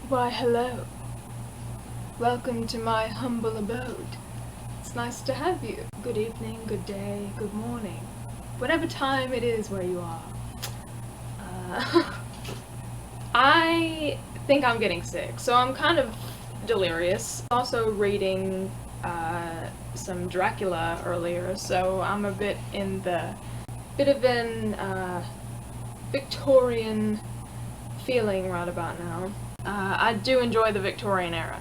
Why, hello. Welcome to my humble abode. It's nice to have you. Good evening, good day, good morning. Whatever time it is where you are. I think I'm getting sick, so I'm kind of delirious. Also reading some Dracula earlier, so I'm a bit of an Victorian feeling right about now. I do enjoy the Victorian era.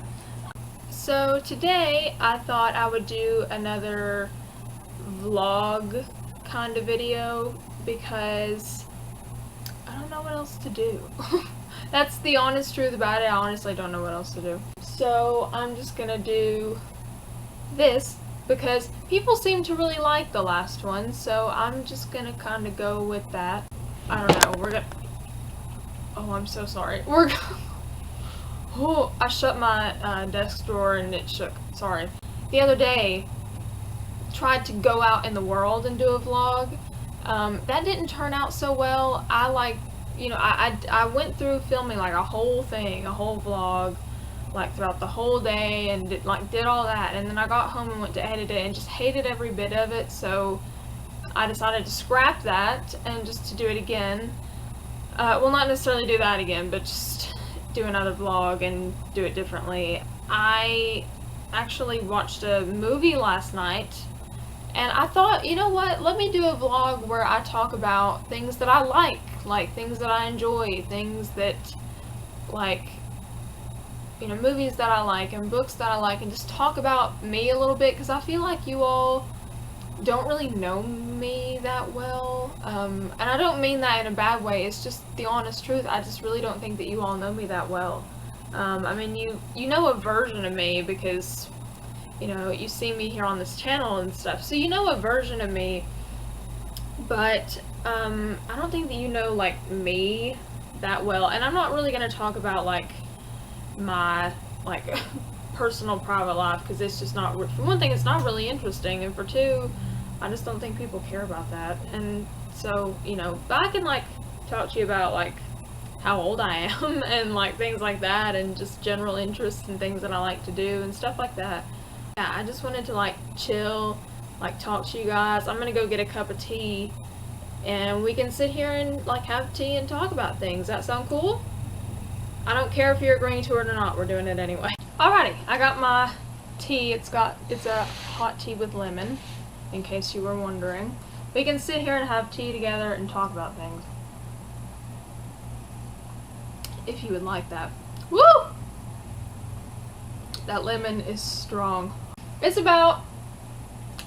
So today I thought I would do another vlog kind of video because I don't know what else to do. That's the honest truth about it. I honestly don't know what else to do. So I'm just gonna do this because people seem to really like the last one, so I'm just gonna kind of go with that. I don't know, oh, I'm so sorry. Oh, I shut my desk drawer and it shook. Sorry. The other day, tried to go out in the world and do a vlog. That didn't turn out so well. I went through filming like a whole vlog, like throughout the whole day and did all that. And then I got home and went to edit it and just hated every bit of it. So I decided to scrap that and just to do it again. Well, not necessarily do that again, but just do another vlog and do it differently. I actually watched a movie last night and I thought, you know what, let me do a vlog where I talk about things that I like things that I enjoy, things that, movies that I like and books that I like, and just talk about me a little bit, because I feel like you all don't really know me that well, and I don't mean that in a bad way, it's just the honest truth. I just really don't think that you all know me that well. I mean, you know a version of me because, you see me here on this channel and stuff, so you know a version of me, but, I don't think that you know, me that well, and I'm not really gonna talk about, my, personal private life, because it's just not, for one thing, it's not really interesting, and for two, I just don't think people care about that. And so, but I can talk to you about how old I am and things like that, and just general interests and things that I like to do and stuff like that. Yeah, I just wanted to chill, talk to you guys. I'm gonna go get a cup of tea and we can sit here and have tea and talk about things. That sound cool? I don't care if you're agreeing to it or not, we're doing it anyway. Alrighty, I got my tea. It's a hot tea with lemon, in case you were wondering. We can sit here and have tea together and talk about things, if you would like that. Woo! That lemon is strong. It's about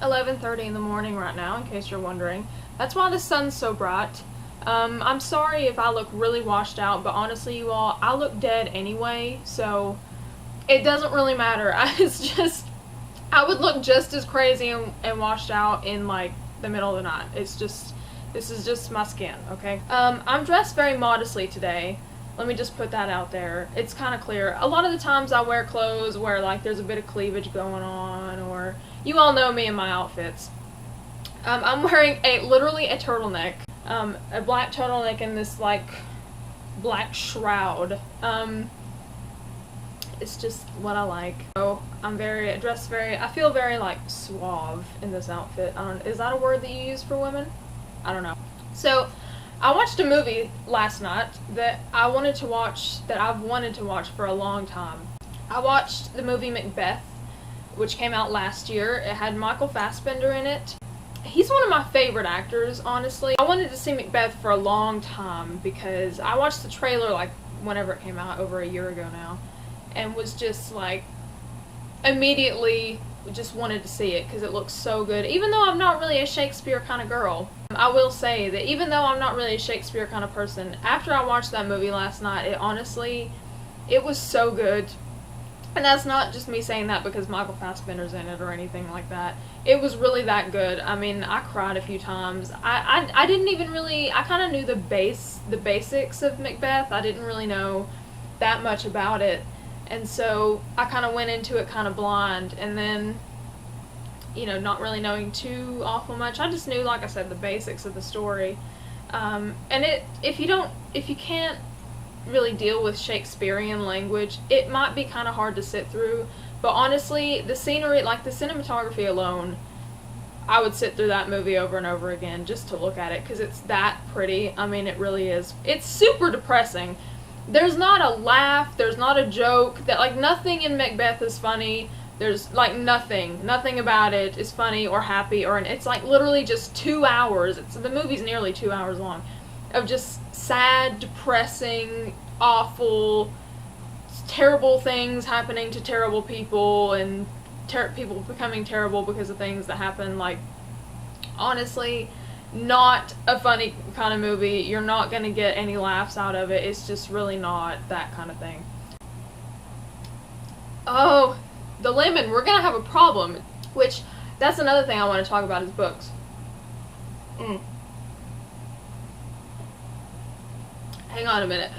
11:30 in the morning right now, in case you're wondering. That's why the sun's so bright. I'm sorry if I look really washed out, but honestly, you all, I look dead anyway, so it doesn't really matter. I would look just as crazy and washed out in the middle of the night. This is just my skin, okay? I'm dressed very modestly today. Let me just put that out there. It's kind of clear. A lot of the times I wear clothes where there's a bit of cleavage going on, or you all know me and my outfits. I'm wearing literally a turtleneck, a black turtleneck and this black shroud. It's just what I like. So I'm I feel very suave in this outfit. Is that a word that you use for women? I don't know. So I watched a movie last night that I've wanted to watch for a long time. I watched the movie Macbeth, which came out last year. It had Michael Fassbender in it. He's one of my favorite actors, honestly. I wanted to see Macbeth for a long time because I watched the trailer whenever it came out, over a year ago now, and was just immediately just wanted to see it because it looks so good. Even though I'm not really a Shakespeare kind of girl, I will say that even though I'm not really a Shakespeare kind of person, after I watched that movie last night, it was so good. And that's not just me saying that because Michael Fassbender's in it or anything like that. It was really that good. I mean, I cried a few times. I didn't even really, I kind of knew the basics of Macbeth. I didn't really know that much about it. And so I kind of went into it kind of blind, and then, not really knowing too awful much. I just knew, like I said, the basics of the story. And if you can't really deal with Shakespearean language, it might be kind of hard to sit through. But honestly, the scenery, like the cinematography alone, I would sit through that movie over and over again just to look at it because it's that pretty. I mean, it really is. It's super depressing. There's not a laugh, there's not a joke, that like nothing in Macbeth is funny. There's like nothing about it is funny or happy, or it's like literally just 2 hours. The movie's nearly 2 hours long of just sad, depressing, awful, terrible things happening to terrible people, and people becoming terrible because of things that happen. Like, honestly, not a funny kind of movie. You're not gonna get any laughs out of it. It's just really not that kind of thing. Oh, the lemon. We're gonna have a problem, which that's another thing I want to talk about is books. Hang on a minute.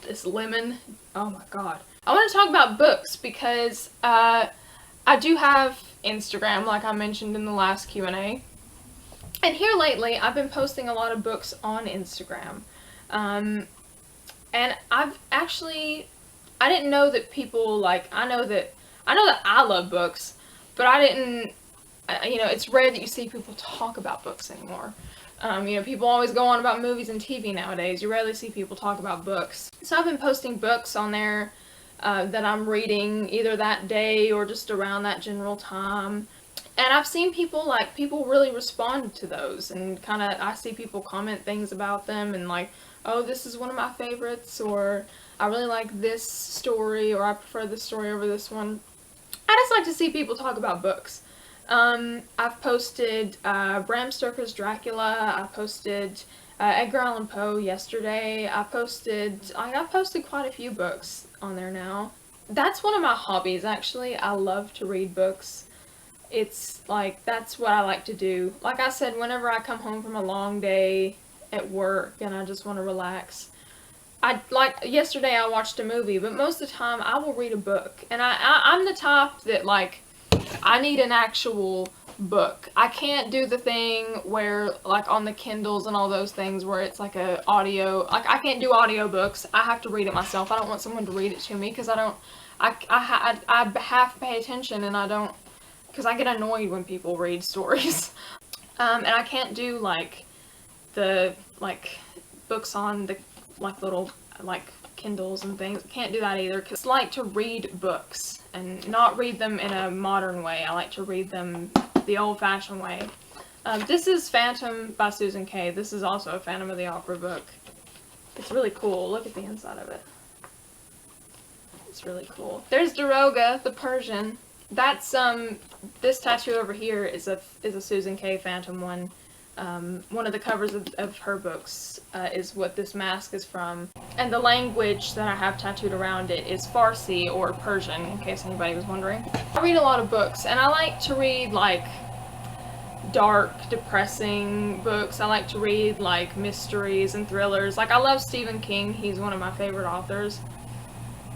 This lemon. Oh my god. I want to talk about books because I do have Instagram, like I mentioned in the last Q&A. And here lately, I've been posting a lot of books on Instagram. And I didn't know that people, like, I know that I love books, but I didn't, it's rare that you see people talk about books anymore. People always go on about movies and TV nowadays. You rarely see people talk about books. So I've been posting books on there that I'm reading either that day or just around that general time. And I've seen people really respond to those, and I see people comment things about them and like, oh, this is one of my favorites, or I really like this story, or I prefer this story over this one. I just like to see people talk about books. I've posted Bram Stoker's Dracula. I posted Edgar Allan Poe yesterday. I've posted quite a few books on there now. That's one of my hobbies, actually. I love to read books. It's like, that's what I like to do. Like I said, whenever I come home from a long day at work and I just want to relax. Yesterday I watched a movie, but most of the time I will read a book. And I'm the type that, like, I need an actual book. I can't do the thing where, like, on the Kindles and all those things where it's like a audio, like, I can't do audiobooks. I have to read it myself. I don't want someone to read it to me because I have to pay attention, and I don't, because I get annoyed when people read stories. And I can't do, like, the, like, books on the, like, little, like, Kindles and things. I can't do that either, because I like to read books and not read them in a modern way. I like to read them the old-fashioned way. This is Phantom by Susan Kay. This is also a Phantom of the Opera book. It's really cool. Look at the inside of it. It's really cool. There's Daroga, the Persian. That's, this tattoo over here is a Susan Kay Phantom one. One of the covers of her books is what this mask is from. And the language that I have tattooed around it is Farsi, or Persian, in case anybody was wondering. I read a lot of books, and I like to read, like, dark, depressing books. I like to read, like, mysteries and thrillers. Like, I love Stephen King. He's one of my favorite authors.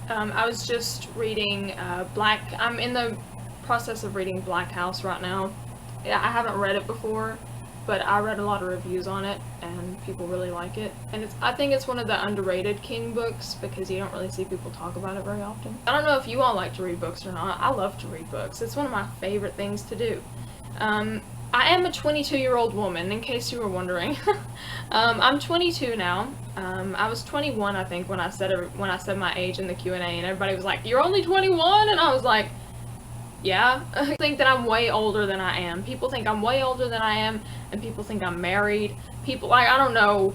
I was just reading I'm in the process of reading Black House right now. Yeah, I haven't read it before, but I read a lot of reviews on it, and people really like it. And I think it's one of the underrated King books, because you don't really see people talk about it very often. I don't know if you all like to read books or not. I love to read books. It's one of my favorite things to do. I am a 22-year-old woman, in case you were wondering. I'm 22 now. I was 21, I think, when I said my age in the Q&A, and everybody was like, "You're only 21?" And I was like, yeah. I think that I'm way older than I am. People think I'm way older than I am, and people think I'm married. People, like, I don't know,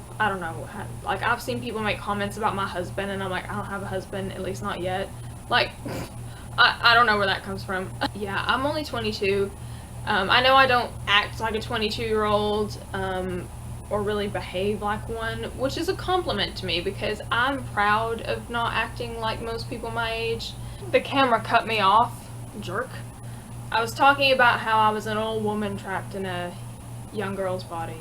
like, I've seen people make comments about my husband, and I'm like, I don't have a husband, at least not yet. Like, I don't know where that comes from. Yeah, I'm only 22. I know I don't act like a 22-year-old, or really behave like one, which is a compliment to me, because I'm proud of not acting like most people my age. The camera cut me off. Jerk. I was talking about how I was an old woman trapped in a young girl's body.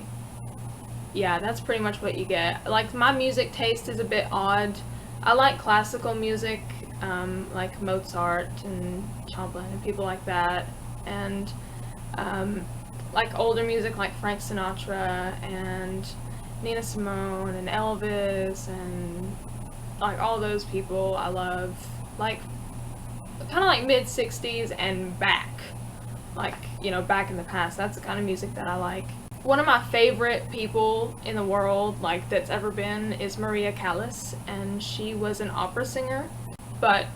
Yeah, that's pretty much what you get. Like, my music taste is a bit odd. I like classical music, like Mozart and Chopin and people like that, and like older music like Frank Sinatra and Nina Simone and Elvis and like all those people I love, like kind of like mid-60s and back, like, you know, back in the past. That's the kind of music that I like. One of my favorite people in the world, like, that's ever been is Maria Callas, and she was an opera singer. But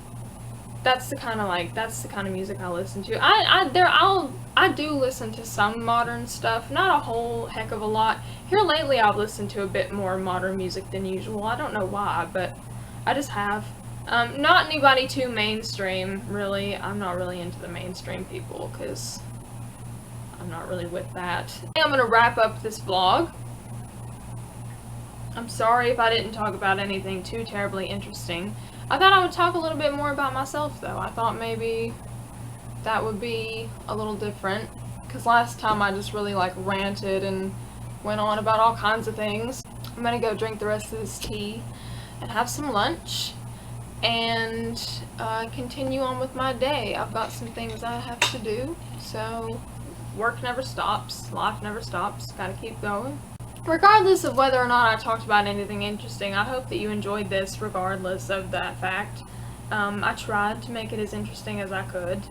that's the kind of music I listen to. I do listen to some modern stuff, not a whole heck of a lot. Here lately I've listened to a bit more modern music than usual. I don't know why, but I just have. Not anybody too mainstream, really. I'm not really into the mainstream people, because I'm not really with that. I think I'm gonna wrap up this vlog. I'm sorry if I didn't talk about anything too terribly interesting. I thought I would talk a little bit more about myself, though. I thought maybe that would be a little different, because last time I just really, like, ranted and went on about all kinds of things. I'm gonna go drink the rest of this tea and have some lunch and continue on with my day. I've got some things I have to do, so work never stops, life never stops, gotta keep going. Regardless of whether or not I talked about anything interesting, I hope that you enjoyed this regardless of that fact. I tried to make it as interesting as I could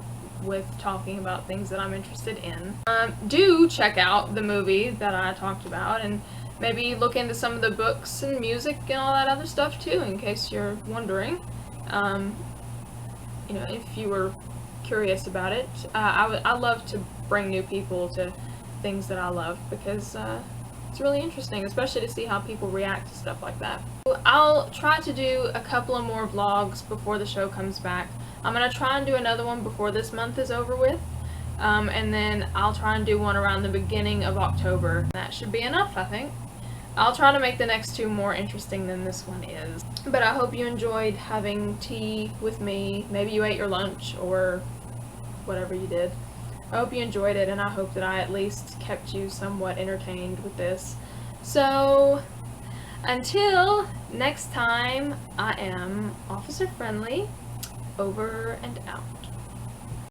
with talking about things that I'm interested in. Do check out the movie that I talked about, and maybe look into some of the books and music and all that other stuff too, in case you're wondering. You know, if you were curious about it. I love to bring new people to things that I love, because it's really interesting, especially to see how people react to stuff like that. I'll try to do a couple of more vlogs before the show comes back. I'm going to try and do another one before this month is over with, and then I'll try and do one around the beginning of October. That should be enough, I think. I'll try to make the next two more interesting than this one is. But I hope you enjoyed having tea with me. Maybe you ate your lunch or whatever you did. I hope you enjoyed it, and I hope that I at least kept you somewhat entertained with this. So, until next time, I am Officer Friendly, over and out.